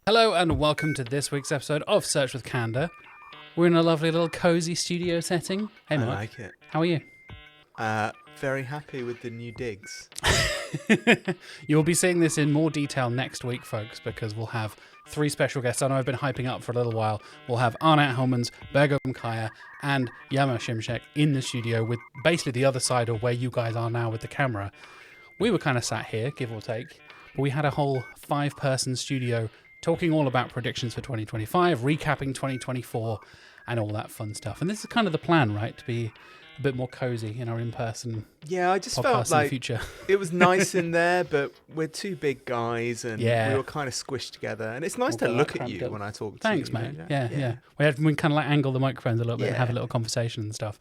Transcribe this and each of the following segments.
Hello and welcome to this week's episode of Search With Candour. We're in a lovely little cosy studio setting. Hey Mark, I like it. How are you? Very happy with the new digs. You'll be seeing this in more detail next week, folks, because we'll have three special guests. I know I've been hyping up for a little while. We'll have Arnett Hellmans, Bergo Mkaya, and Yama Shimshek in the studio with basically the other side of where you guys are now with the camera. We were kind of sat here, give or take, but we had a whole 5-person studio talking all about predictions for 2025, recapping 2024, and all that fun stuff. And this is kind of the plan, right? To be a bit more cozy in our in-person I just podcast felt in like the future. It was nice in there, but we're two big guys and we Yeah. were kind of squished together. And it's nice to All look that at you cramped up. when I talk to Thanks, you. mate. You know? Yeah. We kind of like angle the microphones a little bit and have a little conversation and stuff.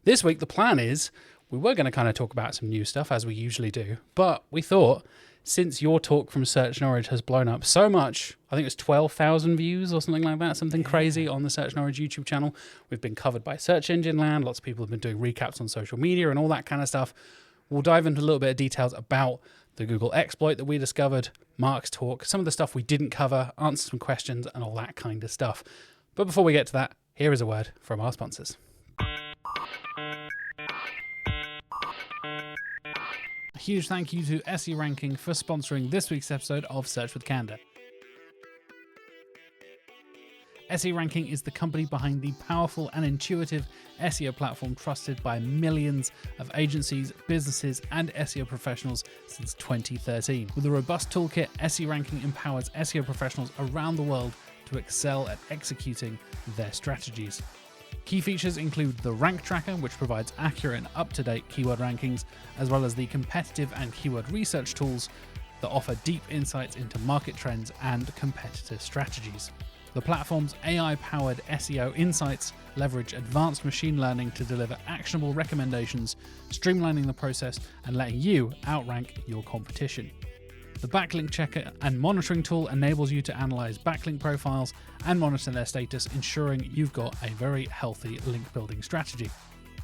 This week, the plan is we were going to kind of talk about some new stuff as we usually do, but we thought since your talk from Search Norwich has blown up so much, I think it was 12,000 views or something like that, something crazy on the Search Norwich YouTube channel. We've been covered by Search Engine Land. Lots of people have been doing recaps on social media and all that kind of stuff. We'll dive into a little bit of details about the Google exploit that we discovered, Mark's talk, some of the stuff we didn't cover, answer some questions and all that kind of stuff. But before we get to that, here is a word from our sponsors. A huge thank you to SE Ranking for sponsoring this week's episode of Search With Candour. SE Ranking is the company behind the powerful and intuitive SEO platform trusted by millions of agencies, businesses, and SEO professionals since 2013. With a robust toolkit, SE Ranking empowers SEO professionals around the world to excel at executing their strategies. Key features include the rank tracker, which provides accurate and up-to-date keyword rankings, as well as the competitive and keyword research tools that offer deep insights into market trends and competitor strategies. The platform's AI-powered SEO insights leverage advanced machine learning to deliver actionable recommendations, streamlining the process and letting you outrank your competition. The backlink checker and monitoring tool enables you to analyze backlink profiles and monitor their status, ensuring you've got a very healthy link building strategy.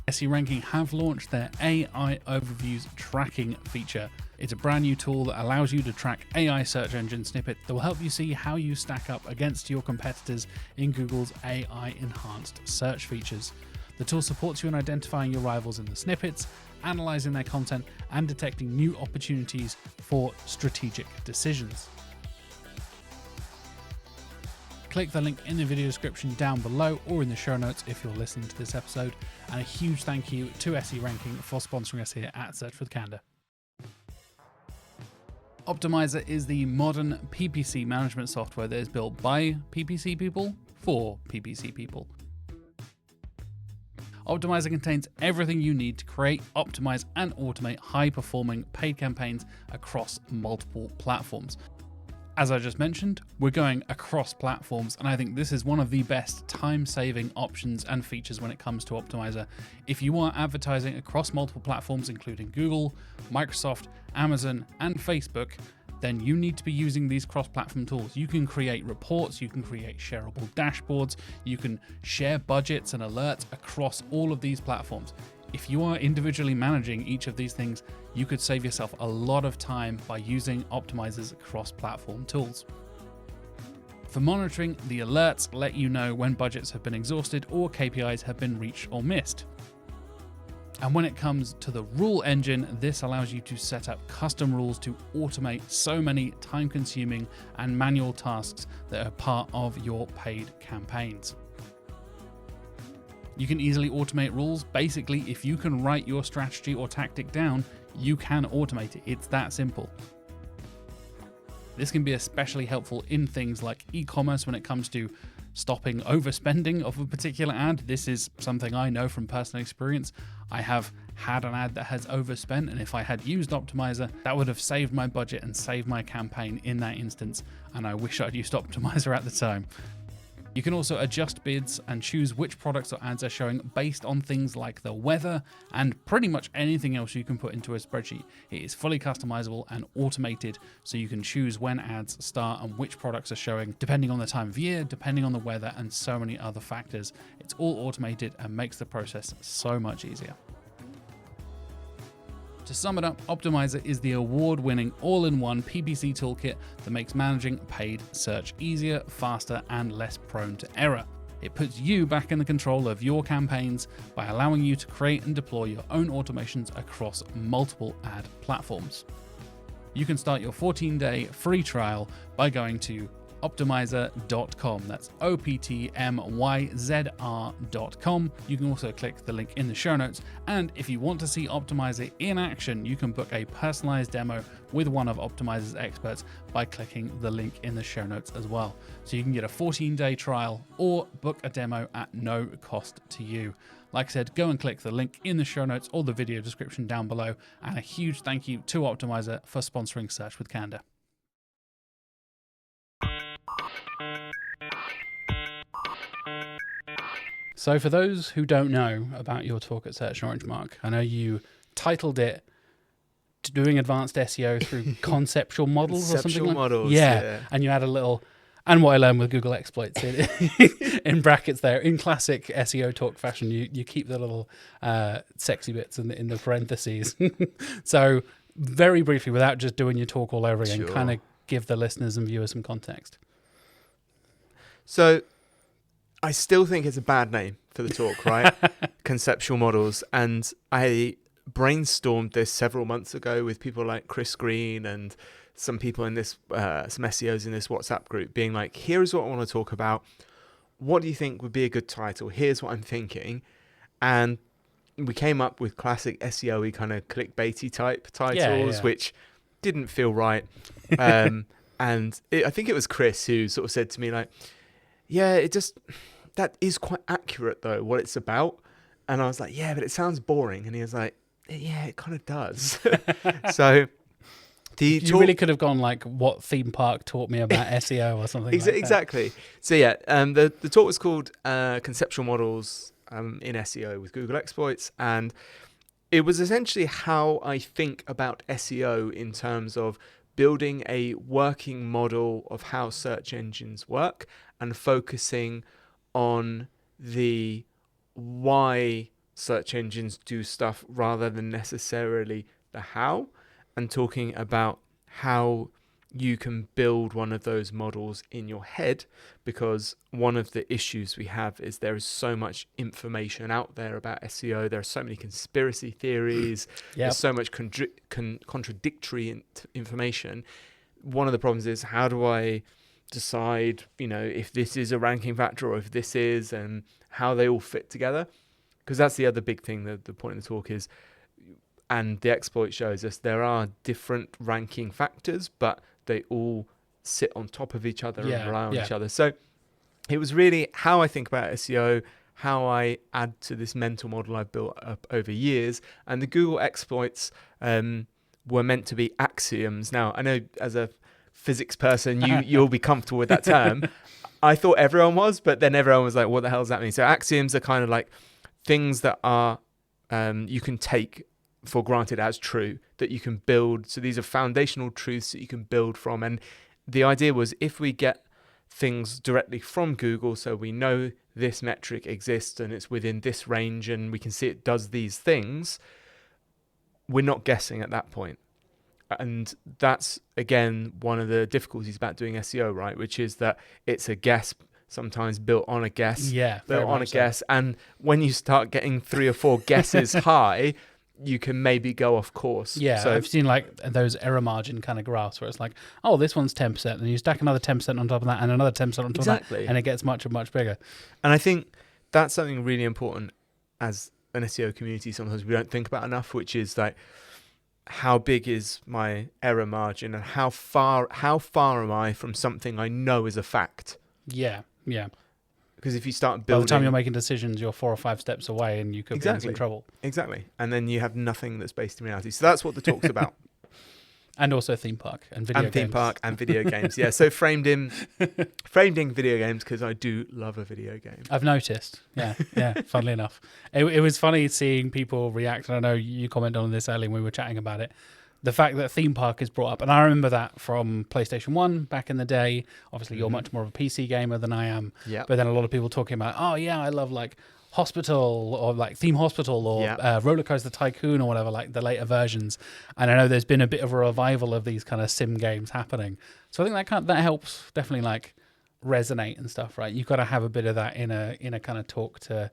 SE Ranking have launched their AI Overviews tracking feature. It's a brand new tool that allows you to track AI search engine snippets that will help you see how you stack up against your competitors in Google's AI enhanced search features. The tool supports you in identifying your rivals in the snippets, analyzing their content, and detecting new opportunities for strategic decisions. Click the link in the video description down below or in the show notes if you're listening to this episode. And a huge thank you to SE Ranking for sponsoring us here at Search With Candour. Optmyzr is the modern PPC management software that is built by PPC people for PPC people. Optmyzr contains everything you need to create, optimize, and automate high-performing paid campaigns across multiple platforms. As I just mentioned, we're going across platforms, and I think this is one of the best time-saving options and features when it comes to Optmyzr. If you are advertising across multiple platforms, including Google, Microsoft, Amazon, and Facebook, then you need to be using these cross-platform tools. You can create reports, you can create shareable dashboards, you can share budgets and alerts across all of these platforms. If you are individually managing each of these things, you could save yourself a lot of time by using Optmyzr's cross-platform tools. For monitoring, the alerts let you know when budgets have been exhausted or KPIs have been reached or missed. And when it comes to the rule engine, this allows you to set up custom rules to automate so many time-consuming and manual tasks that are part of your paid campaigns. You can easily automate rules. Basically, if you can write your strategy or tactic down, you can automate it. It's that simple. This can be especially helpful in things like e-commerce when it comes to stopping overspending of a particular ad. This is something I know from personal experience. I have had an ad that has overspent, and if I had used Optmyzr, that would have saved my budget and saved my campaign in that instance, and I wish I'd used Optmyzr at the time. You can also adjust bids and choose which products or ads are showing based on things like the weather and pretty much anything else you can put into a spreadsheet. It is fully customizable and automated, so you can choose when ads start and which products are showing depending on the time of year, depending on the weather, and so many other factors. It's all automated and makes the process so much easier. To sum it up, Optmyzr is the award-winning all-in-one PPC toolkit that makes managing paid search easier, faster, and less prone to error. It puts you back in the control of your campaigns by allowing you to create and deploy your own automations across multiple ad platforms. You can start your 14-day free trial by going to optmyzr.com. That's optmyzr.com. You can also click the link in the show notes. And if you want to see Optmyzr in action, you can book a personalized demo with one of Optmyzr's experts by clicking the link in the show notes as well. So you can get a 14-day trial or book a demo at no cost to you. Like I said, go and click the link in the show notes or the video description down below. And a huge thank you to Optmyzr for sponsoring Search with Candour. So for those who don't know about your talk at Search Norwich, Mark, I know you titled it Doing Advanced SEO Through Conceptual Models or something like that. Models, yeah, and you had a little, and what I learned with Google exploits in brackets there. In classic SEO talk fashion, you keep the little sexy bits in the parentheses. So very briefly, without just doing your talk all over again, kind of give the listeners and viewers some context. So I still think it's a bad name for the talk, right? Conceptual models. And I brainstormed this several months ago with people like Chris Green and some people in this, some SEOs in this WhatsApp group being like, here's what I want to talk about. What do you think would be a good title? Here's what I'm thinking. And we came up with classic SEO-y kind of clickbaity type titles, which didn't feel right. I think it was Chris who sort of said to me like, yeah, that is quite accurate though, what it's about. And I was like, yeah, but it sounds boring. And he was like, yeah, it kind of does. So you really could have gone like, what theme park taught me about SEO or something like that. Exactly. So yeah, the talk was called Conceptual Models in SEO with Google exploits. And it was essentially how I think about SEO in terms of building a working model of how search engines work and focusing on the why search engines do stuff rather than necessarily the how, and talking about how you can build one of those models in your head, because one of the issues we have is there is so much information out there about SEO. There are so many conspiracy theories. There's so much contradictory information. One of the problems is, how do I decide, if this is a ranking factor or if this is, and how they all fit together? Because that's the other big thing that the point of the talk is, and the exploit shows us there are different ranking factors, but they all sit on top of each other and rely on each other. So it was really how I think about SEO, how I add to this mental model I've built up over years. And the Google exploits were meant to be axioms. Now, I know as a physics person, you'll be comfortable with that term. I thought everyone was, but then everyone was like, what the hell does that mean? So axioms are kind of like things that are you can take for granted as true, that you can build. So these are foundational truths that you can build from. And the idea was, if we get things directly from Google, so we know this metric exists and it's within this range and we can see it does these things, we're not guessing at that point. And that's, again, one of the difficulties about doing SEO, right? Which is that it's a guess, sometimes built on a guess, built on a guess. And when you start getting 3 or 4 guesses high, you can maybe go off course. Yeah, so I've seen like those error margin kind of graphs where it's like, oh, this one's 10%, and you stack another 10% on top of that, and another 10% on top of that, and it gets much and much bigger. And I think that's something really important as an SEO community. Sometimes we don't think about enough, which is like, how big is my error margin, and how far am I from something I know is a fact? Yeah. Because if you start building... By the time you're making decisions, you're 4 or 5 steps away and you could be in some trouble. Exactly. And then you have nothing that's based in reality. So that's what the talk's about. And also theme park and video games. And theme park and video games. Yeah, so framed in video games, because I do love a video game. I've noticed. Yeah, funnily enough. It was funny seeing people react, and I know you commented on this earlier when we were chatting about it. The fact that theme park is brought up, and I remember that from PlayStation 1 back in the day. Obviously, you're much more of a PC gamer than I am. Yeah. But then a lot of people talking about, oh yeah, I love like Hospital or like Theme Hospital or Yeah. Roller Coaster Tycoon or whatever, like the later versions. And I know there's been a bit of a revival of these kind of sim games happening. So I think that helps definitely like resonate and stuff, right? You've got to have a bit of that in a kind of talk to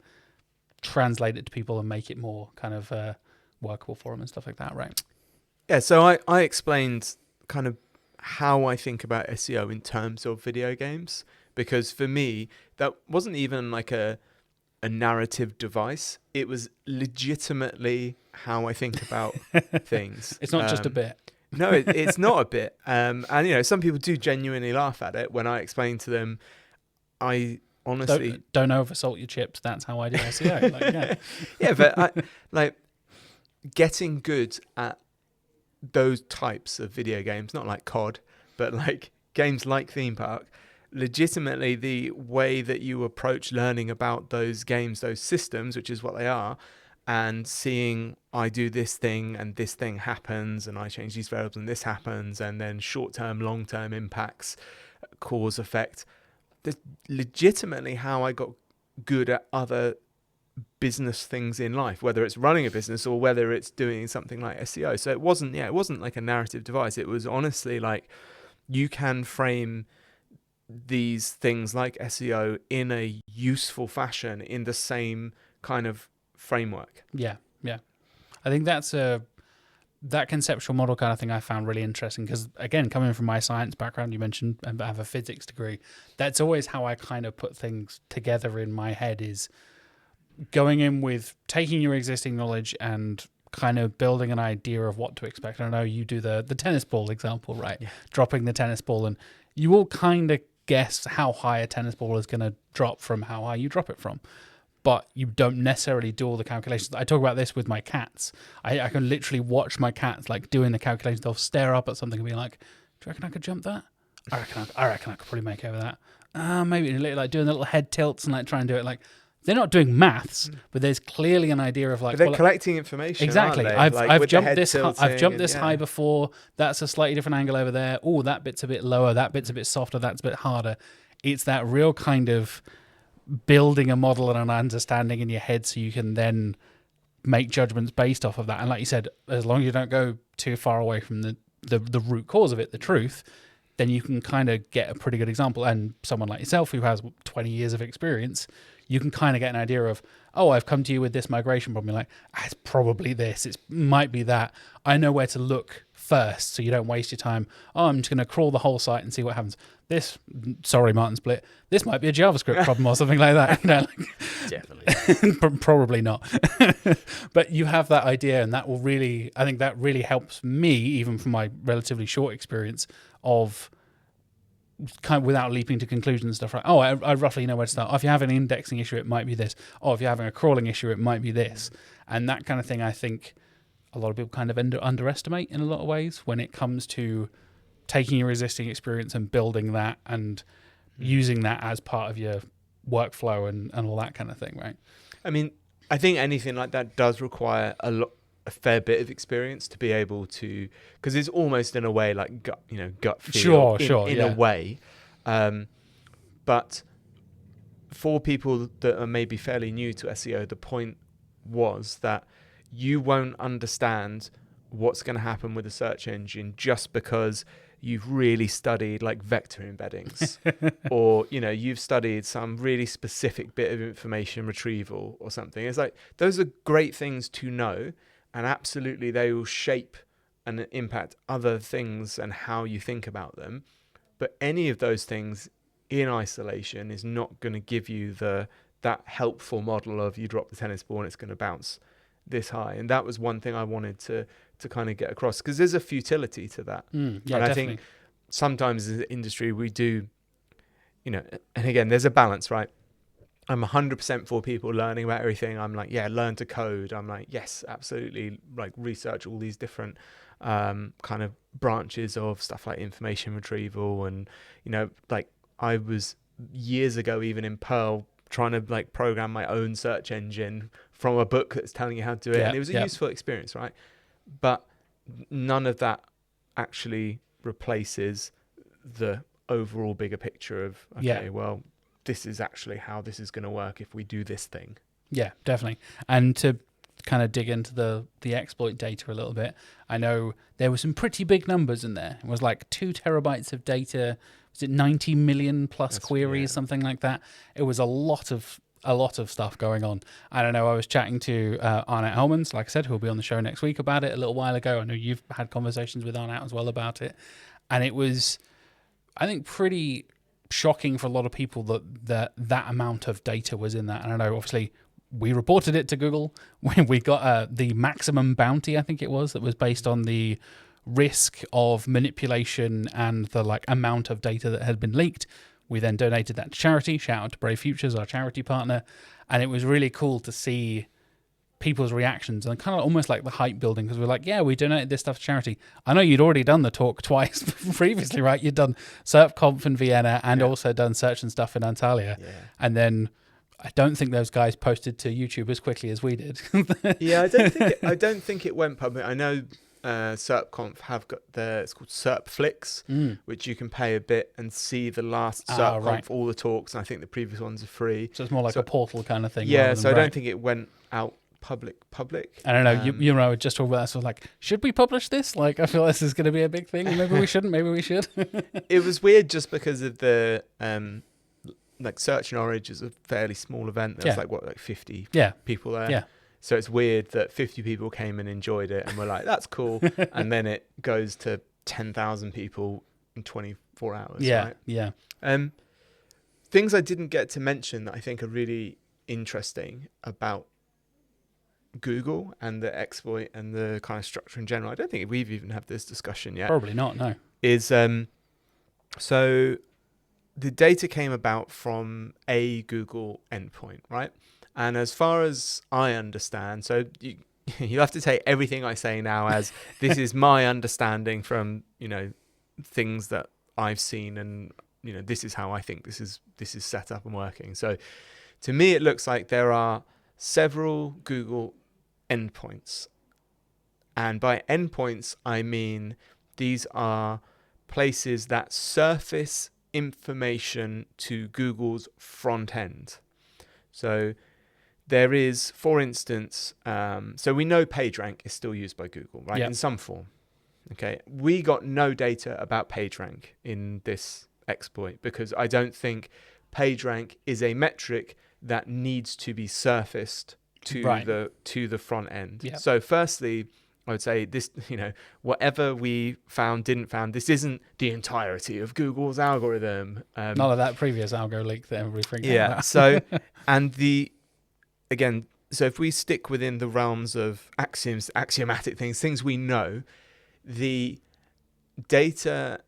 translate it to people and make it more kind of workable for them and stuff like that, right? Yeah, so I explained kind of how I think about SEO in terms of video games, because for me, that wasn't even like a narrative device. It was legitimately how I think about things. It's not just a bit. No, it's not a bit. And, some people do genuinely laugh at it when I explain to them. I honestly... Don't oversalt your chips. That's how I do SEO. Like, yeah. Yeah, but getting good at those types of video games, not like COD, but like games like Theme Park, legitimately the way that you approach learning about those games, those systems, which is what they are, and seeing I do this thing and this thing happens and I change these variables and this happens, and then short-term, long-term impacts, cause effect. That's legitimately how I got good at other business things in life, whether it's running a business or whether it's doing something like SEO. So it wasn't like a narrative device. It was honestly like you can frame these things like SEO in a useful fashion in the same kind of framework. Yeah. I think that conceptual model kind of thing I found really interesting because, again, coming from my science background, you mentioned I have a physics degree. That's always how I kind of put things together in my head, is going in with taking your existing knowledge and kind of building an idea of what to expect. I know you do the tennis ball example, right? Yeah. Dropping the tennis ball, and you all kind of guess how high a tennis ball is going to drop from how high you drop it from. But you don't necessarily do all the calculations. I talk about this with my cats. I can literally watch my cats like doing the calculations. They'll stare up at something and be like, "Do you reckon I could jump that? I reckon I could probably make over that. Maybe like doing the little head tilts and like try and do it like." They're not doing maths, but there's clearly an idea of like. But they're collecting information. Exactly. Aren't they? I've jumped this. I've jumped this high before. That's a slightly different angle over there. Oh, that bit's a bit lower. That bit's a bit softer. That's a bit harder. It's that real kind of building a model and an understanding in your head, so you can then make judgments based off of that. And like you said, as long as you don't go too far away from the root cause of it, the truth, then you can kind of get a pretty good example. And someone like yourself who has 20 years of experience, you can kind of get an idea of, oh, I've come to you with this migration problem. You're like, it's probably this. It might be that. I know where to look first, so you don't waste your time. Oh, I'm just going to crawl the whole site and see what happens. Sorry, Martin Split, this might be a JavaScript problem or something like that. Definitely. Probably not. But you have that idea, and that will really, I think that really helps me, even from my relatively short experience of kind of without leaping to conclusions and stuff, like, oh, I roughly know where to start. Oh, if you have an indexing issue, it might be this. Oh, if you're having a crawling issue, it might be this. And that kind of thing, I think a lot of people kind of underestimate in a lot of ways when it comes to taking your existing experience and building that and using that as part of your workflow and all that kind of thing, right? I mean, I think anything like that does require a fair bit of experience to be able to, because it's almost in a way like gut feel. Sure, in a way. But for people that are maybe fairly new to SEO, the point was that you won't understand what's going to happen with a search engine just because you've really studied like vector embeddings or you've studied some really specific bit of information retrieval or something. It's like those are great things to know, and absolutely they will shape and impact other things and how you think about them. But any of those things in isolation is not going to give you that helpful model of you drop the tennis ball and it's going to bounce this high. And that was one thing I wanted to kind of get across, because there's a futility to that. And I think sometimes in the industry we do, and again, there's a balance, right? I'm 100% for people learning about everything. I'm like, yeah, learn to code. I'm like, yes, absolutely. Like research all these different kind of branches of stuff like information retrieval. And, like I was years ago, even in Perl, trying to like program my own search engine from a book that's telling you how to do it. And it was a useful experience, right? But none of that actually replaces the overall bigger picture of, well, this is actually how this is going to work if we do this thing. Yeah, definitely. And to kind of dig into the exploit data a little bit, I know there were some pretty big numbers in there. It was like 2 terabytes of data. Was it 90 million plus queries, something like that? It was a lot of stuff going on. I don't know. I was chatting to Arnett Hellmans, like I said, who will be on the show next week, about it a little while ago. I know you've had conversations with Arnett as well about it, and it was, I think, pretty shocking for a lot of people that amount of data was in that. And I know, obviously, we reported it to Google when we got the maximum bounty, I think it was, that was based on the risk of manipulation and the like amount of data that had been leaked. We then donated that to charity. Shout out to Brave Futures, our charity partner. And it was really cool to see people's reactions and kind of almost like the hype building, because we're like, yeah, we donated this stuff to charity. I know you'd already done the talk twice previously, right? You'd done SERP Conf in Vienna and also done Search and stuff in Antalya. Yeah. And then I don't think those guys posted to YouTube as quickly as we did. Yeah, I don't think it went public. I know SERP Conf have got it's called SERP Flicks, which you can pay a bit and see the last SERP Conf, all the talks, and I think the previous ones are free. So it's more like a portal kind of thing. Yeah, so I don't think it went out public. I don't know. You know, just talk about that. So like, should we publish this? Like, I feel this is going to be a big thing. Maybe we shouldn't. Maybe we should. It was weird just because of the like Search Norwich is a fairly small event. There's like 50 people there. Yeah. So it's weird that 50 people came and enjoyed it and were like, that's cool. And then it goes to 10,000 people in 24 hours. Yeah. Right? Yeah. Things I didn't get to mention that I think are really interesting about Google and the exploit and the kind of structure in general. I don't think we've even had this discussion yet. Probably not, no. Is so the data came about from a Google endpoint, right? And as far as I understand, so you'll have to take everything I say now as this is my understanding from, things that I've seen, and, this is how I think this is set up and working. So to me, it looks like there are several Google endpoints. And by endpoints, I mean these are places that surface information to Google's front end. So there is, for instance, so we know PageRank is still used by Google, right? In some form. Okay. We got no data about PageRank in this exploit because I don't think PageRank is a metric that needs to be surfaced to the front end. Yep. So firstly, I would say this, whatever we found, didn't found, this isn't the entirety of Google's algorithm. None of that previous algo leak that everybody freaked out about. So, and so if we stick within the realms of axioms, axiomatic things we know, the data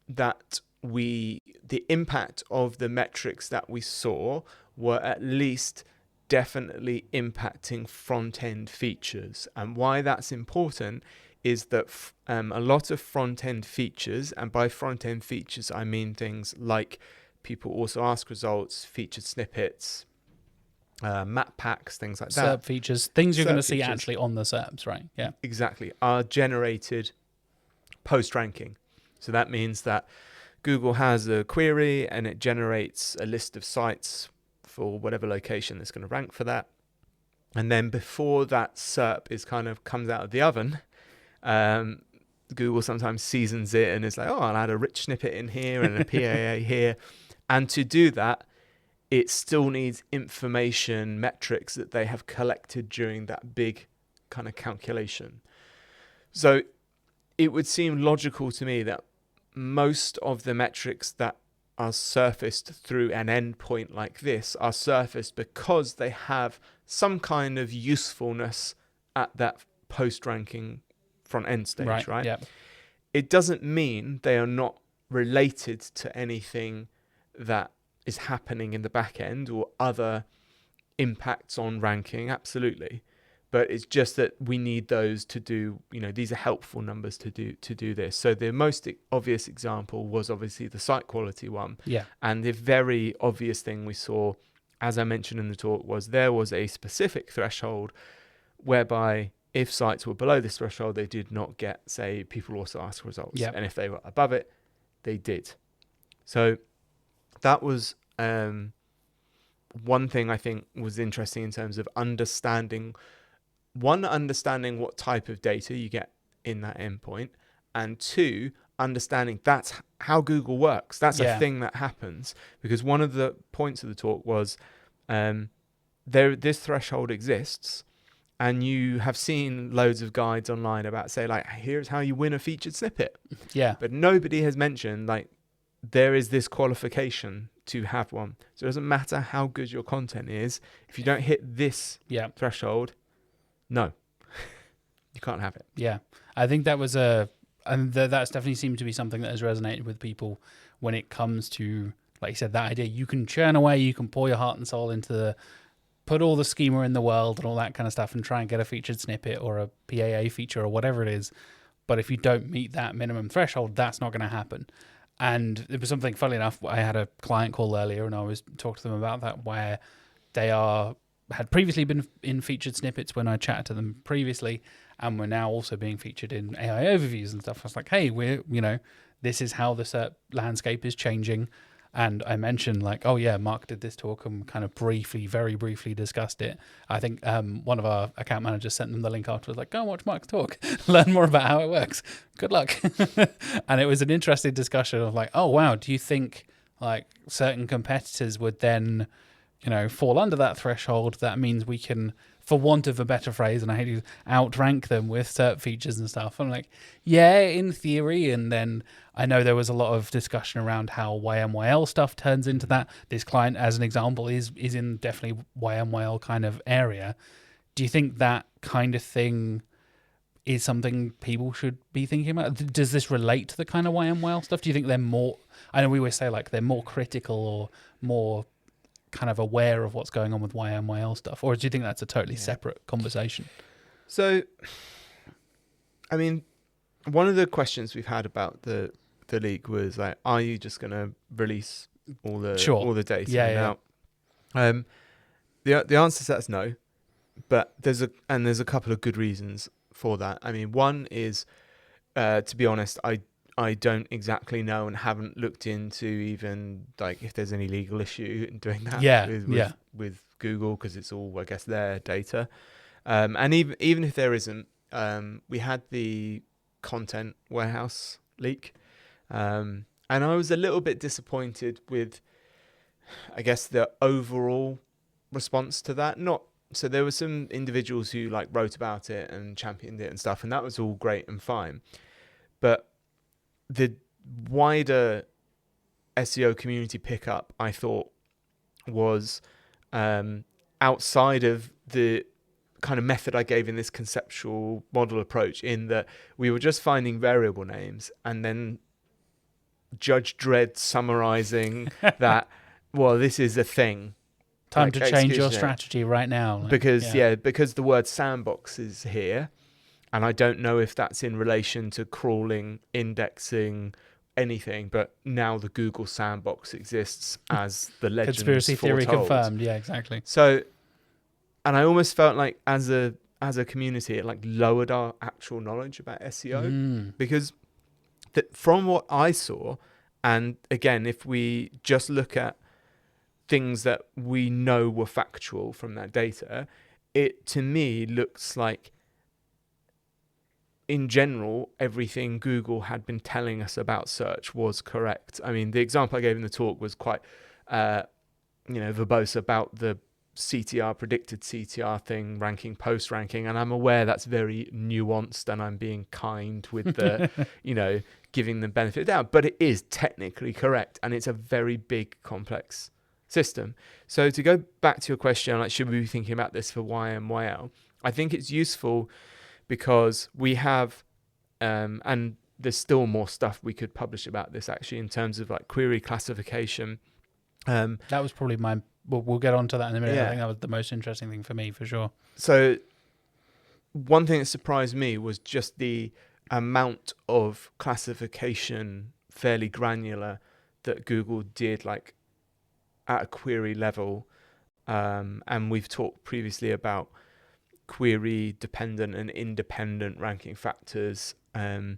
that the impact of the metrics that we saw were at least definitely impacting front-end features. And why that's important is that a lot of front-end features, and by front-end features I mean things like people also ask results, featured snippets, map packs, things like that. SERP features, things you're going to see actually on the SERPs, right? Yeah. Exactly. Are generated post-ranking. So that means that Google has a query and it generates a list of sites for whatever location that's going to rank for that. And then before that SERP comes out of the oven, Google sometimes seasons it and is like, I'll add a rich snippet in here and a PAA here. And to do that, it still needs information, metrics that they have collected during that big kind of calculation. So it would seem logical to me that most of the metrics that are surfaced through an endpoint like this are surfaced because they have some kind of usefulness at that post-ranking front-end stage, right? Yep. It doesn't mean they are not related to anything that is happening in the back end or other impacts on ranking, absolutely. But it's just that we need those to do, these are helpful numbers to do this. So the most obvious example was obviously the site quality one. Yeah. And the very obvious thing we saw, as I mentioned in the talk, was there was a specific threshold whereby if sites were below this threshold, they did not get, say, people also ask results. Yep. And if they were above it, they did. So that was one thing I think was interesting in terms of understanding what type of data you get in that endpoint, and two, understanding that's how Google works. That's a thing that happens, because one of the points of the talk was this threshold exists, and you have seen loads of guides online about, say, like, here's how you win a featured snippet. Yeah. But nobody has mentioned, like, there is this qualification to have one. So it doesn't matter how good your content is. If you don't hit this threshold, no, you can't have it. Yeah. I think that was that's definitely seemed to be something that has resonated with people when it comes to, like you said, that idea. You can churn away, you can pour your heart and soul into put all the schema in the world and all that kind of stuff and try and get a featured snippet or a PAA feature or whatever it is. But if you don't meet that minimum threshold, that's not going to happen. And it was something, funny enough, I had a client call earlier and I was talking to them about that, where they had previously been in featured snippets when I chatted to them previously, and we're now also being featured in AI overviews and stuff. I was like, hey, this is how the SERP landscape is changing. And I mentioned, like, oh yeah, Mark did this talk and kind of very briefly discussed it. I think one of our account managers sent them the link afterwards, like, go and watch Mark's talk, learn more about how it works. Good luck. And it was an interesting discussion of like, oh wow, do you think like certain competitors would then, fall under that threshold? That means we can, for want of a better phrase, and I hate to outrank them with SERP features and stuff. I'm like, yeah, in theory. And then I know there was a lot of discussion around how YMYL stuff turns into that. This client, as an example, is in definitely YMYL kind of area. Do you think that kind of thing is something people should be thinking about? Does this relate to the kind of YMYL stuff? Do you think they're more, I know we always say like they're more critical or more kind of aware of what's going on with YMYL stuff, or do you think that's a totally separate conversation? So, I mean, one of the questions we've had about the league was like, are you just going to release all the data? Now, the answer to that is no, but there's a couple of good reasons for that. I mean, one is, to be honest, I don't exactly know and haven't looked into even like if there's any legal issue in doing that with Google, because it's all, I guess, their data. And even if there isn't, we had the content warehouse leak, and I was a little bit disappointed with, I guess, the overall response to that. So there were some individuals who like wrote about it and championed it and stuff, and that was all great and fine, but the wider SEO community pickup, I thought, was outside of the kind of method I gave in this conceptual model approach, in that we were just finding variable names and then Judge Dredd summarizing that, well, this is a thing. Time to change your strategy right now. Because the word sandbox is here. And I don't know if that's in relation to crawling, indexing, anything, but now the Google sandbox exists as the legend conspiracy theory foretold. Confirmed. Yeah, exactly. So, and I almost felt like as a community, it like lowered our actual knowledge about SEO, because from what I saw, and again, if we just look at things that we know were factual from that data, it to me looks like, in general, everything Google had been telling us about search was correct. I mean, the example I gave in the talk was quite, verbose about the CTR, predicted CTR thing, ranking, post-ranking. And I'm aware that's very nuanced and I'm being kind with the, giving them benefit of the doubt. But it is technically correct. And it's a very big, complex system. So to go back to your question, like, should we be thinking about this for YMYL? I think it's useful because we have, and there's still more stuff we could publish about this actually in terms of like query classification. That was probably we'll get on to that in a minute. Yeah. I think that was the most interesting thing for me, for sure. So one thing that surprised me was just the amount of classification, fairly granular, that Google did like at a query level. And we've talked previously about query dependent and independent ranking factors, and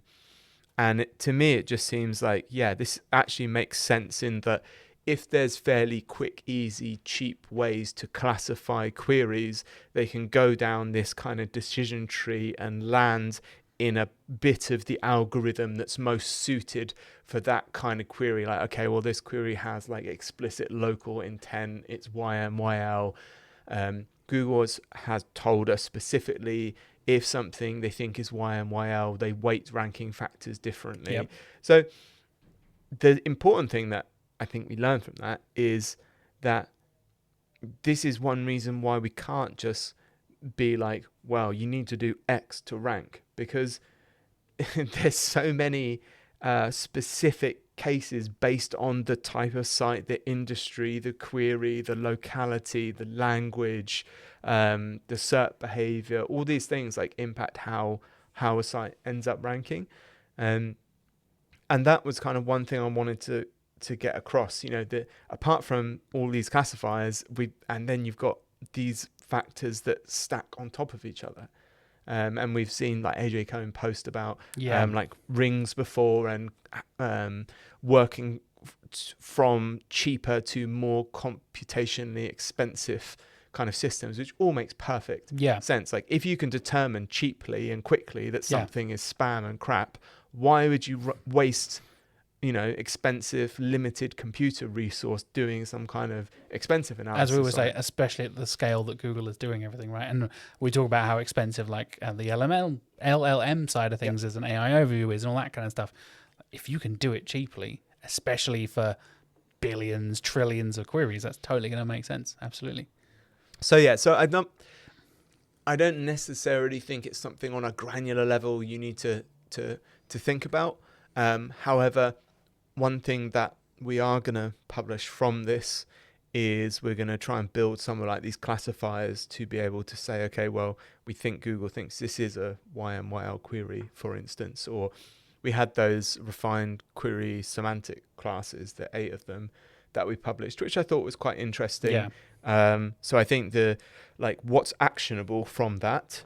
to me it just seems like this actually makes sense, in that if there's fairly quick, easy, cheap ways to classify queries, they can go down this kind of decision tree and land in a bit of the algorithm that's most suited for that kind of query. Like, okay, well, this query has like explicit local intent, it's YMYL. Google has told us specifically if something they think is YMYL, they weight ranking factors differently. Yep. So the important thing that I think we learned from that is that this is one reason why we can't just be like, well, you need to do X to rank, because there's so many specific cases based on the type of site, the industry, the query, the locality, the language, the SERP behavior, all these things like impact how a site ends up ranking. And that was kind of one thing I wanted to get across, you know, that apart from all these classifiers, and then you've got these factors that stack on top of each other. And we've seen like AJ Cohen post about like rings before, and working from cheaper to more computationally expensive kind of systems, which all makes perfect sense. Like, if you can determine cheaply and quickly that something is spam and crap, why would you waste, you know, expensive, limited computer resource doing some kind of expensive analysis? As we would say, especially at the scale that Google is doing everything, right? And we talk about how expensive, like the LLM side of things is, an AI overview is, and all that kind of stuff. If you can do it cheaply, especially for billions, trillions of queries, that's totally going to make sense. Absolutely. So I don't necessarily think it's something on a granular level you need to think about. However, one thing that we are going to publish from this is we're going to try and build some of like these classifiers to be able to say, okay, well, we think Google thinks this is a YMYL query, for instance, or we had those refined query semantic classes, the 8 of them that we published, which I thought was quite interesting. So I think what's actionable from that,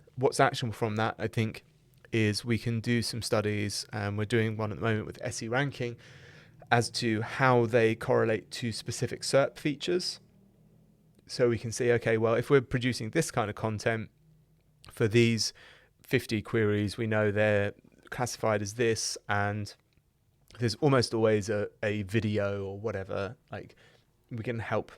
I think, is we can do some studies, and we're doing one at the moment with SE ranking, as to how they correlate to specific SERP features. So we can see, okay, well, if we're producing this kind of content for these 50 queries, we know they're classified as this, and there's almost always a video or whatever. Like, we can help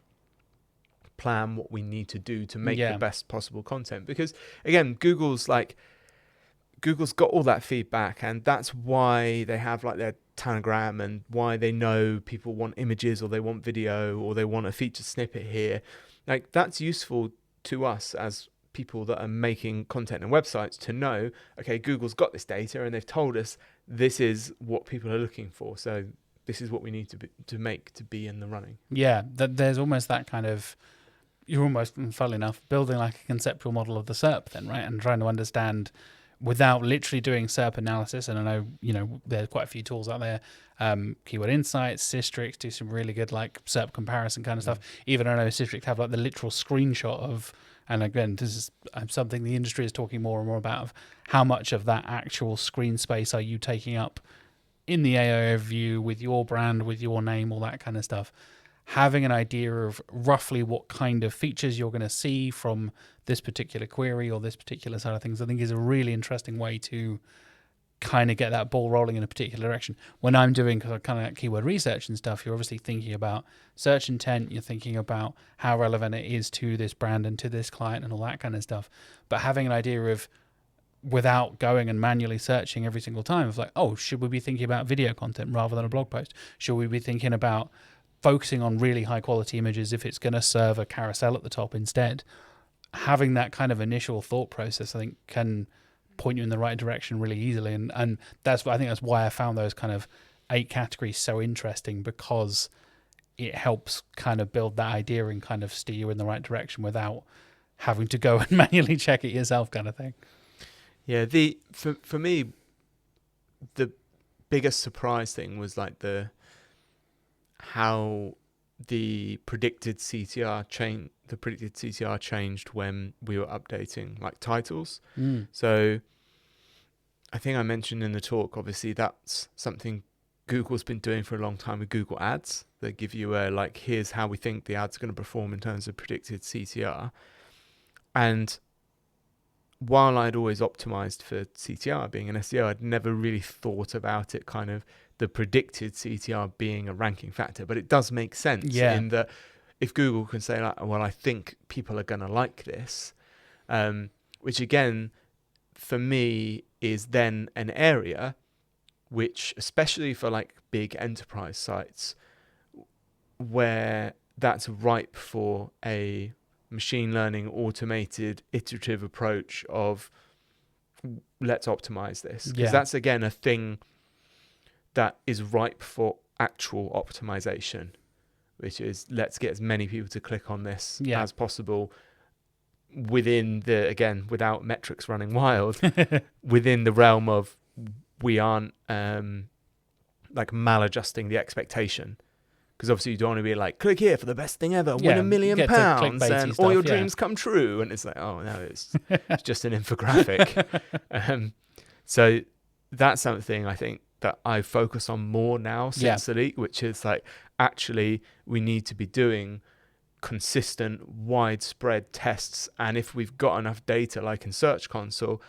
plan what we need to do to make the best possible content. Because again, Google's got all that feedback, and that's why they have like their Tanagram, and why they know people want images, or they want video, or they want a feature snippet here. Like, that's useful to us as people that are making content and websites to know, okay, Google's got this data and they've told us this is what people are looking for. So this is what we need to make to be in the running. Yeah, there's almost that kind of, you're almost, funnily enough, building like a conceptual model of the SERP then, right? And trying to understand, without literally doing SERP analysis, and I know, you know, there's quite a few tools out there, Keyword Insights, Systrix do some really good like SERP comparison kind of stuff. Even I know Systrix have like the literal screenshot of, and again, this is something the industry is talking more and more about, of how much of that actual screen space are you taking up in the AI view with your brand, with your name, all that kind of stuff. Having an idea of roughly what kind of features you're going to see from this particular query or this particular side of things, I think is a really interesting way to kind of get that ball rolling in a particular direction. When I'm doing kind of like keyword research and stuff, you're obviously thinking about search intent, you're thinking about how relevant it is to this brand and to this client and all that kind of stuff. But having an idea of, without going and manually searching every single time, of like, oh, should we be thinking about video content rather than a blog post? Should we be thinking about focusing on really high quality images if it's going to serve a carousel at the top instead? Having that kind of initial thought process, I think, can point you in the right direction really easily. And I think that's why I found those kind of 8 categories so interesting, because it helps kind of build that idea and kind of steer you in the right direction without having to go and manually check it yourself, kind of thing. Yeah, for me, the biggest surprise thing was like how the predicted CTR changed when we were updating like titles. So I think I mentioned in the talk, obviously that's something Google's been doing for a long time with Google Ads. They give you here's how we think the ads are going to perform in terms of predicted CTR. And while I'd always optimized for CTR being an SEO, I'd never really thought about it kind of the predicted CTR being a ranking factor. But it does make sense in that if Google can say, like, well, I think people are going to like this, which again, for me, is then an area which, especially for like big enterprise sites, where that's ripe for a machine learning, automated, iterative approach of let's optimize this. Because that's, again, a thing that is ripe for actual optimization, which is let's get as many people to click on this as possible within the, again, without metrics running wild, within the realm of we aren't like maladjusting the expectation. Because obviously you don't want to be like, click here for the best thing ever, win £1 million and stuff, all your dreams come true. And it's like, oh no, it's just an infographic. So that's something I think that I focus on more now since the leak, which is like, actually we need to be doing consistent, widespread tests. And if we've got enough data, like in Search Console,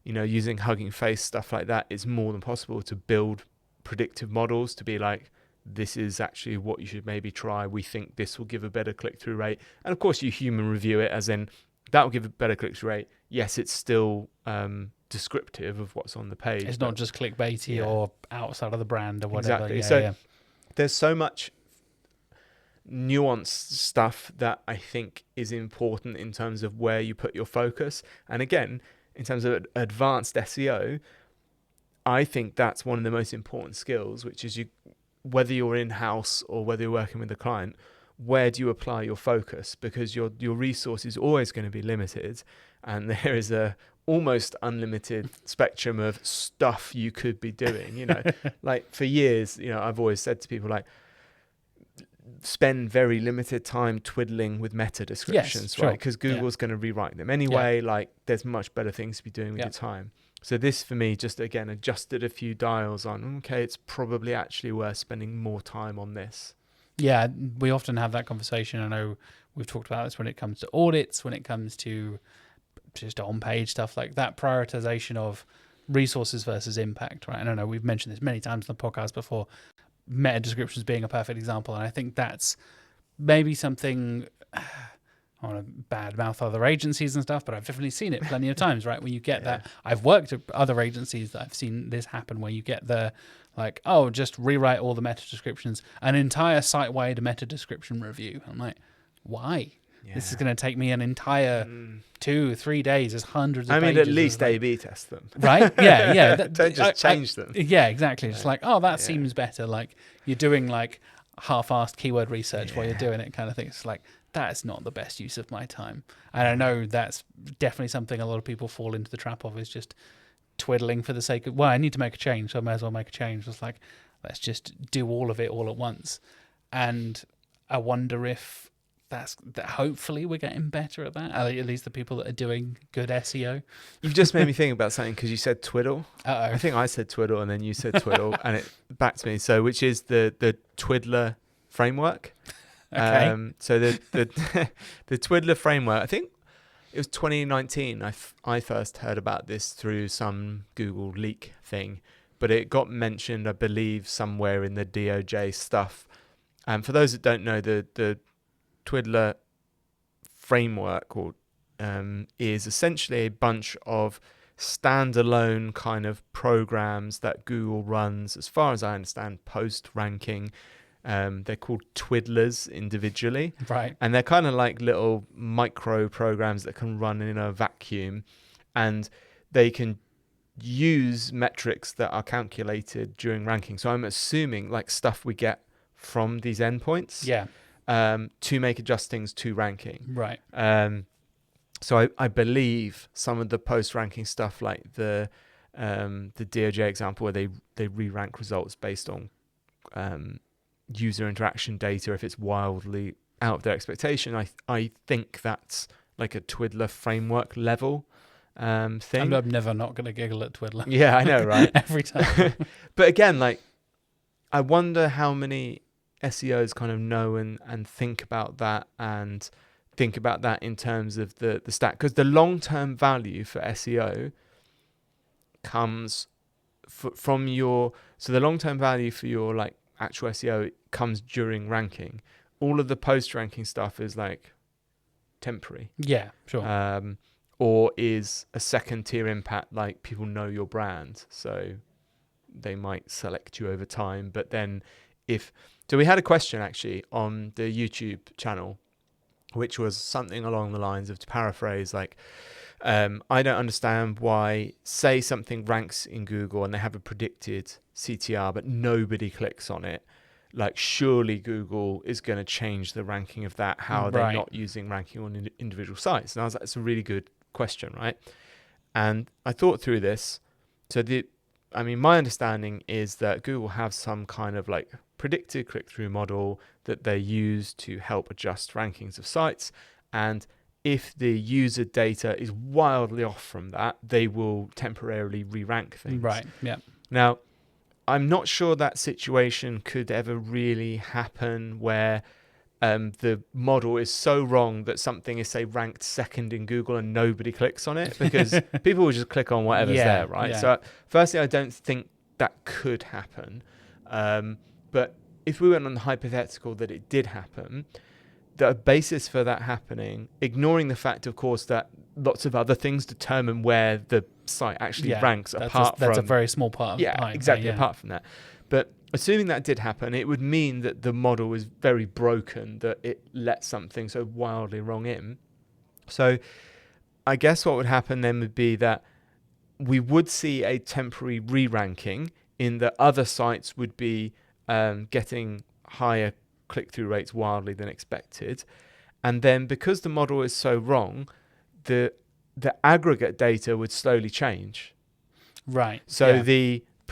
you know, using Hugging Face, stuff like that, it's more than possible to build predictive models to be like, this is actually what you should maybe try. We think this will give a better click-through rate. And of course you human review it, as in that will give a better click-through rate. Yes, it's still descriptive of what's on the page. It's not just clickbaity or outside of the brand or whatever. Exactly. There's so much nuanced stuff that I think is important in terms of where you put your focus. And again, in terms of advanced SEO, I think that's one of the most important skills, which is whether you're in-house or whether you're working with a client, where do you apply your focus? Because your resource is always going to be limited, and there is a almost unlimited spectrum of stuff you could be doing. You know, like for years, you know, I've always said to people, like, spend very limited time twiddling with meta descriptions, right? Because Google's going to rewrite them anyway. Like, there's much better things to be doing with your time. So this, for me, just again adjusted a few dials on, okay, it's probably actually worth spending more time on this. Yeah, we often have that conversation. I know we've talked about this when it comes to audits, when it comes to just on-page stuff, like that prioritization of resources versus impact, right? And I know we've mentioned this many times on the podcast before, meta descriptions being a perfect example. And I think that's maybe something, I want to bad mouth other agencies and stuff, but I've definitely seen it plenty of times, right? When you get that, I've worked at other agencies that I've seen this happen, where you get the like, oh, just rewrite all the meta descriptions, an entire site-wide meta description review. I'm like, why? This is going to take me an entire 2-3 days. There's hundreds of pages. I mean, at least A/B test them. Right? Yeah. Don't just change them. Yeah, exactly. It's like, oh, that seems better. Like, you're doing like half-assed keyword research while you're doing it kind of thing. It's like, that's not the best use of my time. And I know that's definitely something a lot of people fall into the trap of, is just twiddling for the sake of, well, I need to make a change, so I may as well make a change. It's like, let's just do all of it all at once. And I wonder if that hopefully we're getting better at that, at least the people that are doing good SEO. You've just made me think about something, because you said twiddle. Uh-oh. I think I said twiddle and then you said twiddle, and it back to me. So, which is the Twiddler framework. Okay. So the Twiddler framework, I think it was 2019. I first heard about this through some Google leak thing, but it got mentioned, I believe, somewhere in the DOJ stuff. And for those that don't know, the Twiddler framework is essentially a bunch of standalone kind of programs that Google runs, as far as I understand, post-ranking. They're called Twiddlers individually. Right. And they're kind of like little micro programs that can run in a vacuum, and they can use metrics that are calculated during ranking. So I'm assuming like stuff we get from these endpoints. Yeah. To make adjustings to ranking. Right. So I believe some of the post-ranking stuff, like the DOJ example where they re-rank results based on user interaction data, if it's wildly out of their expectation, I think that's like a Twiddler framework level thing. I'm never not going to giggle at Twiddler. Yeah, I know, right? Every time. But again, like, I wonder how many SEOs kind of know and think about that, and think about that in terms of the stat, because the long-term value for SEO comes from your, so the long-term value for your like actual SEO comes during ranking. All of the post-ranking stuff is like temporary. Yeah, sure. Or is a second tier impact, like people know your brand, so they might select you over time. But then so we had a question actually on the YouTube channel, which was something along the lines of, to paraphrase, like, I don't understand why, say something ranks in Google and they have a predicted CTR, but nobody clicks on it. Like, surely Google is going to change the ranking of that. How are they not using ranking on individual sites? And I was like, it's a really good question, right? And I thought through this. So my understanding is that Google have some kind of like predicted click-through model that they use to help adjust rankings of sites. And if the user data is wildly off from that, they will temporarily re-rank things. Right, yeah. Now, I'm not sure that situation could ever really happen where the model is so wrong that something is, say, ranked second in Google and nobody clicks on it, because people will just click on whatever's there, right? Yeah. So firstly, I don't think that could happen. But if we went on the hypothetical that it did happen, the basis for that happening, ignoring the fact, of course, that lots of other things determine where the site actually ranks, that's a very small part of the pie. Exactly, apart from that. But assuming that did happen, it would mean that the model is very broken, that it let something so wildly wrong in. So I guess what would happen then would be that we would see a temporary re-ranking, in that other sites would be getting higher click-through rates wildly than expected. And then because the model is so wrong, the aggregate data would slowly change. Right. So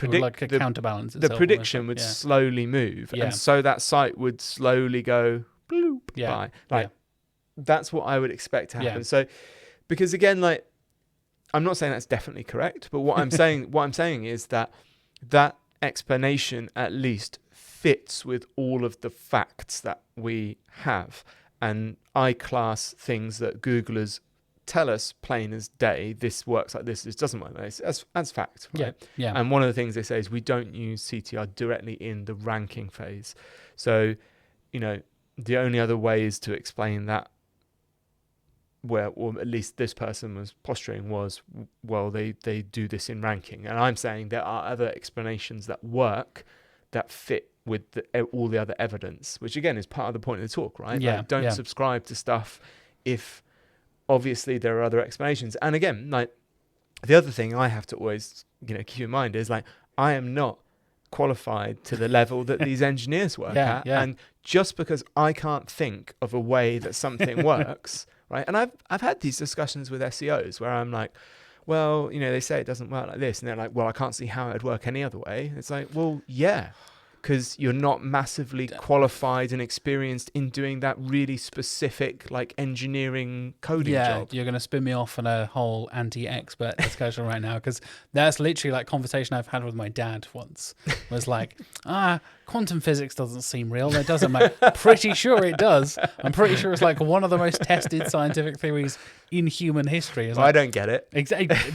like a counterbalance itself, the prediction would slowly move, and so that site would slowly go bloop by. That's what I would expect to happen. So, because again, like, I'm not saying that's definitely correct, but what I'm saying is that explanation at least fits with all of the facts that we have, and I class things that Googlers tell us plain as day, this works like this doesn't work like this, as fact, right? Yeah. And one of the things they say is we don't use CTR directly in the ranking phase. So, the only other way is to explain that, or at least this person was posturing, was, well, they do this in ranking. And I'm saying there are other explanations that work, that fit with all the other evidence, which again is part of the point of the talk, right? Yeah. Like, don't subscribe to stuff if obviously there are other explanations. And again, like, the other thing I have to always keep in mind is, like, I am not qualified to the level that these engineers work at. And just because I can't think of a way that something works, right? And I've had these discussions with SEOs where I'm like, well, they say it doesn't work like this, and they're like, well, I can't see how it would work any other way. It's like, well, yeah, because you're not massively qualified and experienced in doing that really specific, like, engineering coding job. You're going to spin me off on a whole anti-expert discussion right now, because that's literally like conversation I've had with my dad once. Was like, quantum physics doesn't seem real. It doesn't. I'm like, pretty sure it does. I'm pretty sure it's like one of the most tested scientific theories in human history. Well, I don't get it.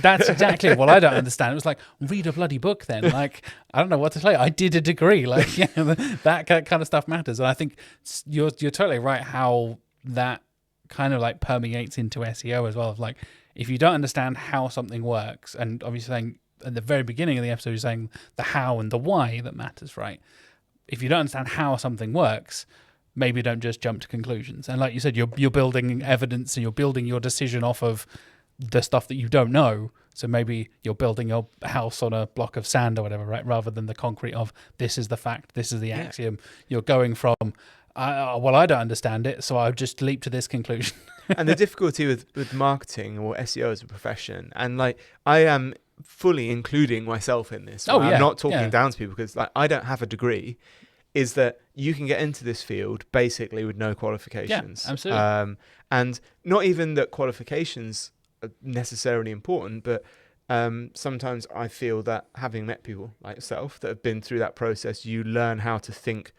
That's exactly what I don't understand. It was like, read a bloody book then. Like, I don't know what to say. I did a degree. Like, that kind of stuff matters. And I think you're totally right how that kind of like permeates into SEO as well. Of like, if you don't understand how something works, and obviously saying at the very beginning of the episode, you're saying the how and the why that matters, right? If you don't understand how something works, maybe don't just jump to conclusions. And like you said, you're building evidence and you're building your decision off of the stuff that you don't know. So maybe you're building your house on a block of sand or whatever, right? Rather than the concrete of this is the fact, this is the axiom. You're going from, well, I don't understand it, so I'll just leap to this conclusion. And the difficulty with marketing or SEO as a profession, and like, I am fully including myself in this. I'm not talking down to people, because like, I don't have a degree, is that you can get into this field basically with no qualifications. Yeah, absolutely. And not even that qualifications are necessarily important, but sometimes I feel that having met people like yourself that have been through that process, you learn how to think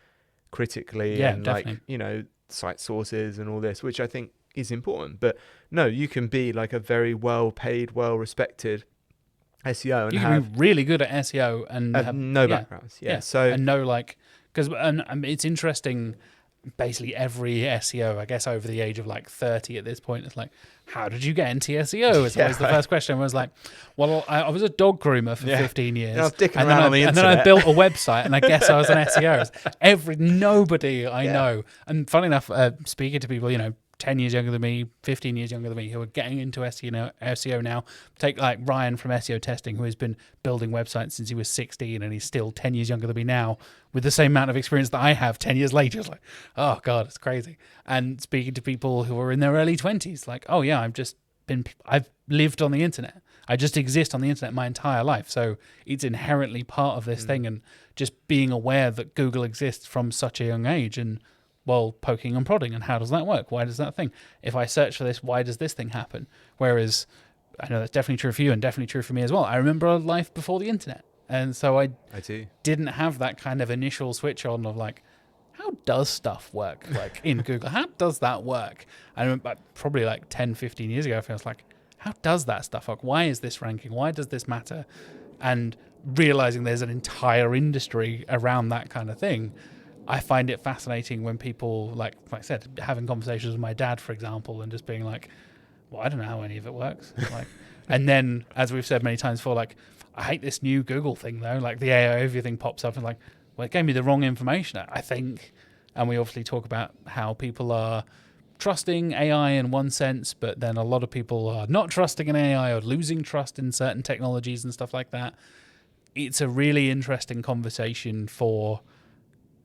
critically and definitely. like, you know, cite sources and all this, which I think is important. But no, you can be like a very well paid, well respected SEO and You can have be really good at SEO and have no backgrounds. Yeah. So and know, like, because it's interesting. Basically every SEO, I guess, over the age of like 30 at this point, it's like, how did you get into SEO? It's always the first question. Was like, well, I was a dog groomer for 15 years, I was dicking around on the and internet. then I built a website, and I guess I was an SEO. Nobody I know, and funny enough, speaking to people, 10 years younger than me, 15 years younger than me, who are getting into SEO now. Take like Ryan from SEO Testing, who has been building websites since he was 16, and he's still 10 years younger than me now with the same amount of experience that I have 10 years later. It's like, oh God, it's crazy. And speaking to people who are in their early 20s, like, oh yeah, I've lived on the internet. I just exist on the internet my entire life. So it's inherently part of this thing, and just being aware that Google exists from such a young age, and poking and prodding, and how does that work? Why does that thing? If I search for this, why does this thing happen? Whereas, I know that's definitely true for you and definitely true for me as well. I remember a life before the internet. And so I too didn't have that kind of initial switch on of like, how does stuff work? Like in Google, how does that work? I remember probably like 10, 15 years ago, I was like, how does that stuff work? Why is this ranking? Why does this matter? And realizing there's an entire industry around that kind of thing. I find it fascinating when people, like I said, having conversations with my dad, for example, and just being like, well, I don't know how any of it works. Like, and then, as we've said many times before, like, I hate this new Google thing, though. Like, the AI overview thing pops up and like, well, it gave me the wrong information, I think. And we obviously talk about how people are trusting AI in one sense, but then a lot of people are not trusting in AI or losing trust in certain technologies and stuff like that. It's a really interesting conversation for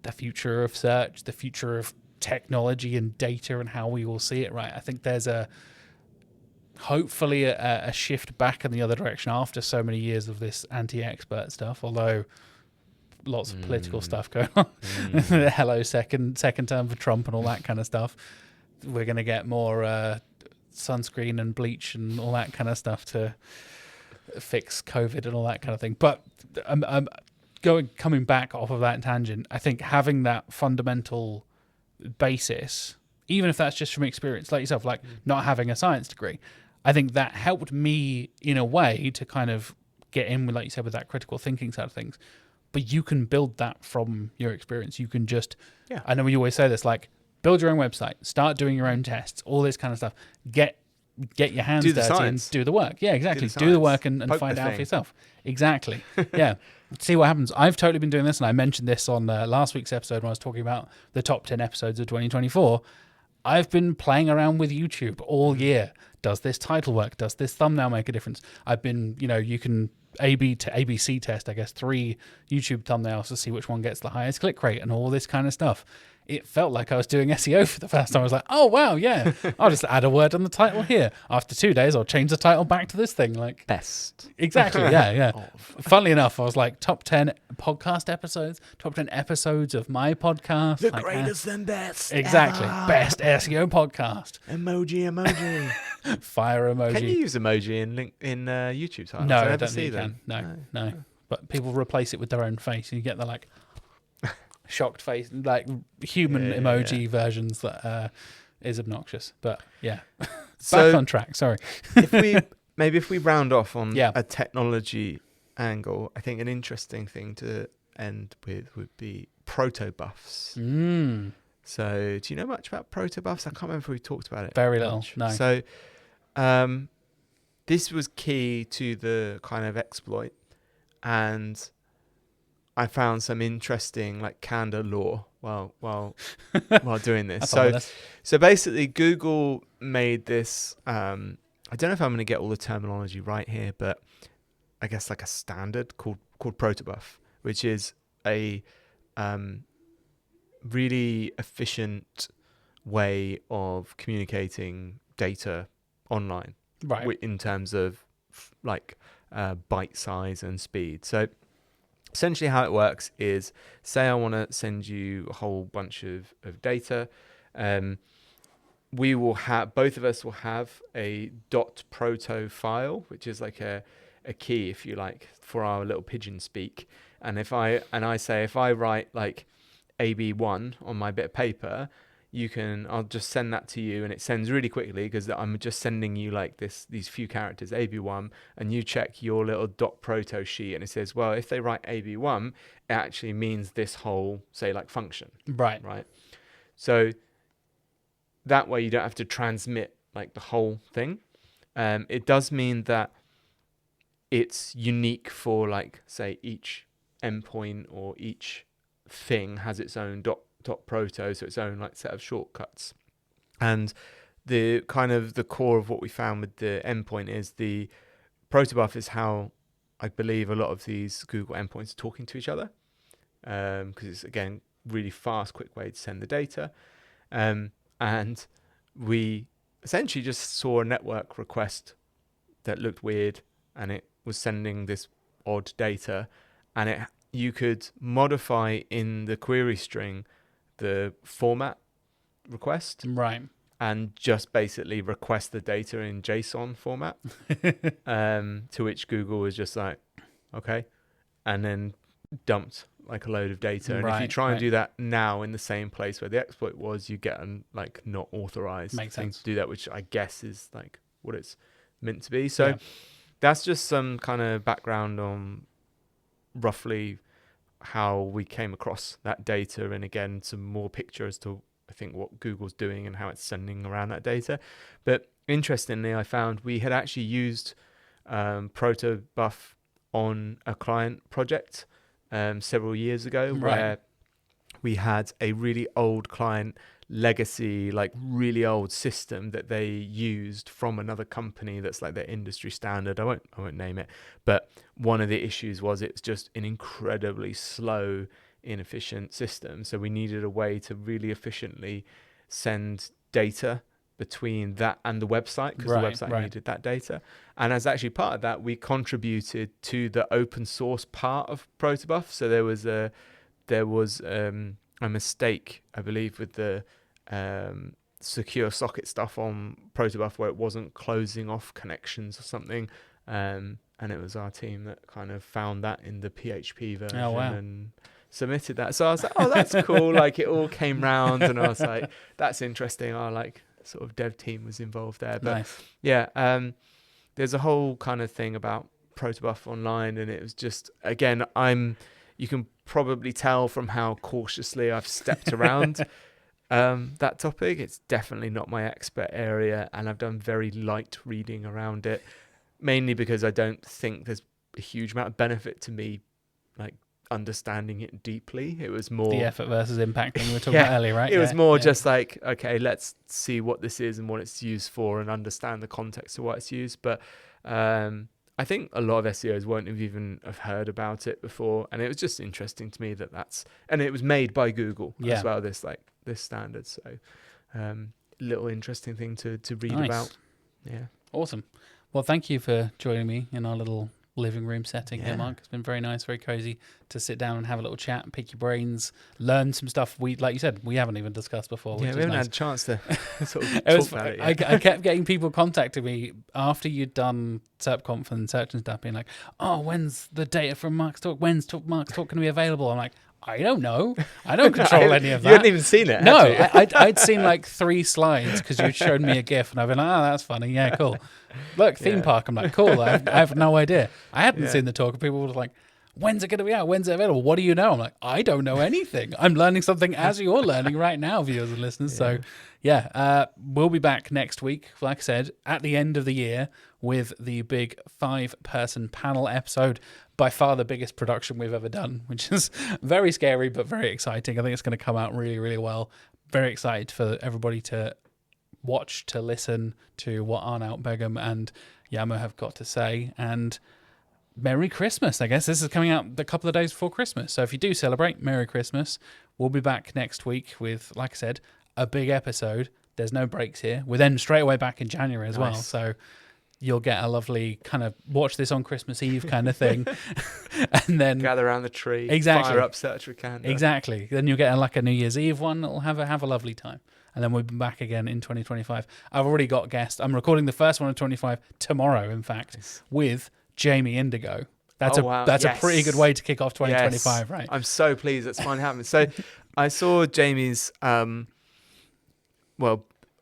the future of search, the future of technology and data, and how we will see it. Right, I think there's hopefully a shift back in the other direction after so many years of this anti-expert stuff. Although lots of political stuff going on, hello second term for Trump and all that kind of stuff. We're going to get more sunscreen and bleach and all that kind of stuff to fix COVID and all that kind of thing. But coming back off of that tangent, I think having that fundamental basis, even if that's just from experience, like yourself, like not having a science degree, I think that helped me in a way to kind of get in with, like you said, with that critical thinking side of things. But you can build that from your experience. You can just, I know you always say this, like, build your own website, start doing your own tests, all this kind of stuff. Get your hands dirty and do the work. Yeah, exactly. Do the work and find out for yourself. Exactly. Yeah. See what happens. I've totally been doing this, and I mentioned this on last week's episode when I was talking about the top 10 episodes of 2024. I've been playing around with YouTube all year. Does this title work? Does this thumbnail make a difference? I've been, you can ABC test, I guess, 3 YouTube thumbnails to see which one gets the highest click rate and all this kind of stuff. It felt like I was doing SEO for the first time. I was like, oh, wow, yeah. I'll just add a word on the title here. After 2 days, I'll change the title back to this thing. Like, best. Exactly, yeah. Funnily enough, I was like, top 10 podcast episodes, top 10 episodes of my podcast. The greatest and best. Exactly. Ever. Best SEO podcast. Emoji. Fire emoji. Can you use emoji in YouTube titles? No, I don't see think them. you can. No. But people replace it with their own face, and you get the like shocked face, like human emoji versions that is obnoxious. But yeah, back on track. Sorry. if we round off on a technology angle, I think an interesting thing to end with would be protobufs. So, do you know much about protobufs? I can't remember if we talked about it. Very little. No. So, this was key to the kind of exploit, and I found some interesting like Candour lore while doing this. So basically, Google made this. I don't know if I'm going to get all the terminology right here, but I guess like a standard called Protobuf, which is a really efficient way of communicating data online, right? In terms of like byte size and speed. So essentially how it works is, say I want to send you a whole bunch of data. We will have, both of us will have a .proto file, which is like a a key, if you like, for our little pigeon speak. And if I write like AB1 on my bit of paper, I'll just send that to you, and it sends really quickly because I'm just sending you like these few characters, AB1, and you check your little .proto sheet, and it says, well, if they write AB1, it actually means this whole, say, like function. Right. So that way you don't have to transmit like the whole thing. It does mean that it's unique for, like, say, each endpoint or each thing has its own .proto, so its own like set of shortcuts. And the kind of the core of what we found with the endpoint is the Protobuf is how I believe a lot of these Google endpoints are talking to each other, because it's, again, really fast, quick way to send the data. And we essentially just saw a network request that looked weird, and it was sending this odd data, and you could modify in the query string the format request, right, and just basically request the data in JSON format, to which Google was just like, okay, and then dumped like a load of data. And if you try and do that now in the same place where the exploit was, you get an like not authorized thing to do that, which I guess is like what it's meant to be. So that's just some kind of background on roughly how we came across that data, and again some more picture as to I think what Google's doing and how it's sending around that data. But interestingly, I found we had actually used Protobuf on a client project several years ago, where we had a really old client legacy, like really old system that they used from another company that's like their industry standard. I won't name it, but one of the issues was it's just an incredibly slow, inefficient system. So we needed a way to really efficiently send data between that and the website, because the website needed that data. And as actually part of that, we contributed to the open source part of Protobuf. So there was a mistake, I believe, with the secure socket stuff on Protobuf, where it wasn't closing off connections or something, and it was our team that kind of found that in the PHP version and submitted that. So I was like, oh, that's cool. Like, it all came round, and I was like, that's interesting. Our like sort of dev team was involved there. But there's a whole kind of thing about Protobuf online, and it was just, again, you can probably tell from how cautiously I've stepped around that topic. It's definitely not my expert area, and I've done very light reading around it, mainly because I don't think there's a huge amount of benefit to me like understanding it deeply. It was more the effort versus impact thing we were talking about earlier, right? It was more just like, okay, let's see what this is and what it's used for, and understand the context of what it's used. But I think a lot of SEOs won't have even have heard about it before, and it was just interesting to me and it was made by Google as well. This standard, so little interesting thing to read about. Yeah, awesome. Well, thank you for joining me in our little living room setting here, Mark. It's been very nice, very cozy to sit down and have a little chat, pick your brains, learn some stuff like you said, we haven't even discussed before. Yeah, which we haven't nice. had a chance to sort of talk about it yet. I kept getting people contacting me after you'd done SERP and Search and stuff, being like, oh, when's the data from Mark's talk? When's Mark's talk going to be available? I'm like, I don't know. I don't control any of that. You hadn't even seen it, no, I'd seen like 3 slides because you showed me a GIF, and I've been like, oh, that's funny. Yeah, cool. Look, theme park. I'm like, cool. I have no idea. I hadn't seen the talk. People were like, when's it going to be out? When's it available? What do you know? I'm like, I don't know anything. I'm learning something as you're learning right now, viewers and listeners. So, we'll be back next week, like I said, at the end of the year with the big 5-person panel episode. By far the biggest production we've ever done, which is very scary but very exciting. I think it's going to come out really, really well. Very excited for everybody to watch, to listen to what Arnaut Begum and Yamo have got to say. And Merry Christmas. I guess this is coming out a couple of days before Christmas. So if you do celebrate, Merry Christmas. We'll be back next week with, like I said, a big episode. There's no breaks here. We're then straight away back in January as well. So you'll get a lovely kind of watch this on Christmas Eve kind of thing. And then gather around the tree, exactly, fire up Search With Candour. Exactly. Then you'll get like a New Year's Eve one. It'll have a lovely time. And then we'll be back again in 2025. I've already got guests. I'm recording the first one of 25 tomorrow, in fact, with Jamie Indigo. That's Oh, wow. that's Yes. a pretty good way to kick off 2025, right? I'm so pleased that's finally happened. So I saw Jamie's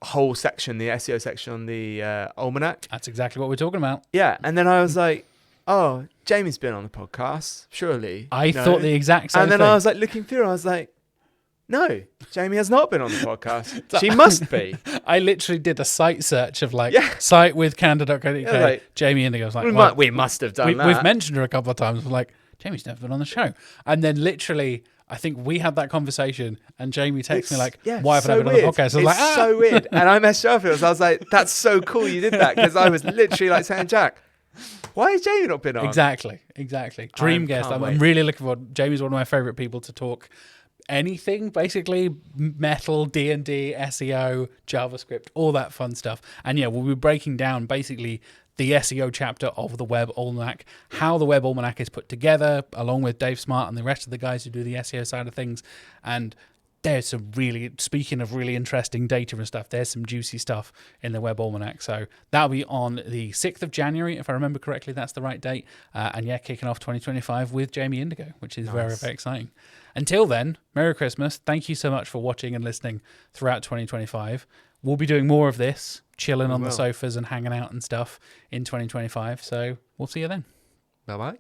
whole section, the SEO section on the Almanac. That's exactly what we're talking about. Yeah, and then I was like, oh, Jamie's been on the podcast, surely. I thought the exact same thing. And then thing. I was like looking through, I was like, no, Jamie has not been on the podcast. She must be. I literally did a site search of site with candour.co.uk, Jamie Indigo. I was like, we must have done that. We've mentioned her a couple of times. We're like, Jamie's never been on the show. And then literally, I think we had that conversation and Jamie texted me like, why haven't I been on the podcast? I was it's so weird. And I messaged her afterwards. I was like, that's so cool you did that. Because I was literally like saying, Jack, why has Jamie not been on? Exactly. Dream guest. I'm really looking forward. Jamie's one of my favourite people to talk anything, basically metal, D&D, SEO, JavaScript, all that fun stuff. And yeah, we'll be breaking down basically the SEO chapter of the Web Almanac, how the Web Almanac is put together, along with Dave Smart and the rest of the guys who do the SEO side of things. And there's some really, speaking of really interesting data and stuff, there's some juicy stuff in the Web Almanac. So that'll be on the 6th of January, if I remember correctly, that's the right date. And yeah, kicking off 2025 with Jamie Indigo, which is very, very exciting. Until then, Merry Christmas. Thank you so much for watching and listening throughout 2025. We'll be doing more of this, chilling on the sofas and hanging out and stuff in 2025. So we'll see you then. Bye-bye.